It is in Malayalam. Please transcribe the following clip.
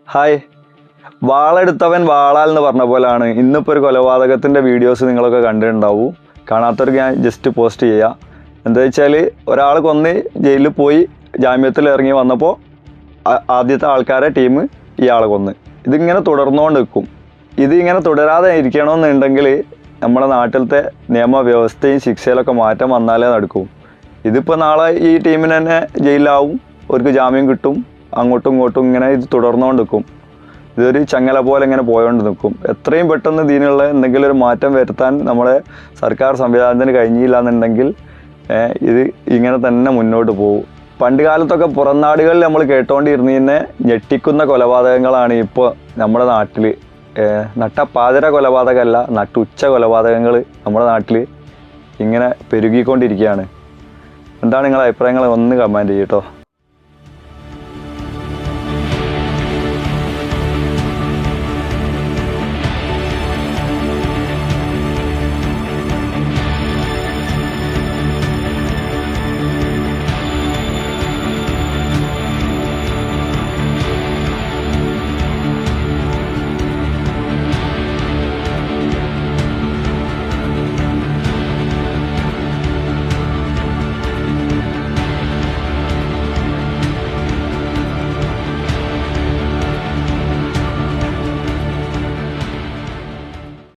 ഹായ്, വാളെടുത്തവൻ വാളാൽ എന്ന് പറഞ്ഞ പോലെയാണ് ഇന്നിപ്പോൾ ഒരു കൊലപാതകത്തിൻ്റെ വീഡിയോസ് നിങ്ങളൊക്കെ കണ്ടിട്ടുണ്ടാവും. കാണാത്തവർക്ക് ഞാൻ ജസ്റ്റ് പോസ്റ്റ് ചെയ്യാം. എന്താ വെച്ചാൽ ഒരാൾ കൊന്ന് ജയിലിൽ പോയി ജാമ്യത്തിൽ ഇറങ്ങി വന്നപ്പോൾ ആദ്യത്തെ ആൾക്കാരെ ടീം ഇയാളെ കൊന്ന്. ഇതിങ്ങനെ തുടർന്നുകൊണ്ട് നിൽക്കും. ഇതിങ്ങനെ തുടരാതെ ഇരിക്കണമെന്നുണ്ടെങ്കിൽ നമ്മുടെ നാട്ടിലത്തെ നിയമവ്യവസ്ഥയും ശിക്ഷയിലൊക്കെ മാറ്റം വന്നാലേ നടക്കും. ഇതിപ്പോൾ നാളെ ഈ ടീമിന് തന്നെ ജയിലിലാവും, അവർക്ക് ജാമ്യം കിട്ടും, അങ്ങോട്ടും ഇങ്ങോട്ടും ഇങ്ങനെ ഇത് തുടർന്നുകൊണ്ട് നിൽക്കും. ഇതൊരു ചങ്ങല പോലെ ഇങ്ങനെ പോയോണ്ട് നിൽക്കും. എത്രയും പെട്ടെന്ന് ഇതിനുള്ള എന്തെങ്കിലും ഒരു മാറ്റം വരുത്താൻ നമ്മുടെ സർക്കാർ സംവിധാനത്തിന് കഴിഞ്ഞില്ല എന്നുണ്ടെങ്കിൽ ഇത് ഇങ്ങനെ തന്നെ മുന്നോട്ട് പോകും. പണ്ട് കാലത്തൊക്കെ പുറം നാടുകളിൽ നമ്മൾ കേട്ടുകൊണ്ടിരുന്നതിനെ ഞെട്ടിക്കുന്ന കൊലപാതകങ്ങളാണ് ഇപ്പോൾ നമ്മുടെ നാട്ടിൽ. നട്ടപ്പാതിര കൊലപാതകമല്ല, നട്ടുച്ച കൊലപാതകങ്ങൾ നമ്മുടെ നാട്ടിൽ ഇങ്ങനെ പെരുകിക്കൊണ്ടിരിക്കുകയാണ്. എന്താണ് നിങ്ങളുടെ അഭിപ്രായങ്ങൾ? ഒന്ന് കമൻറ്റ് ചെയ്യട്ടോ.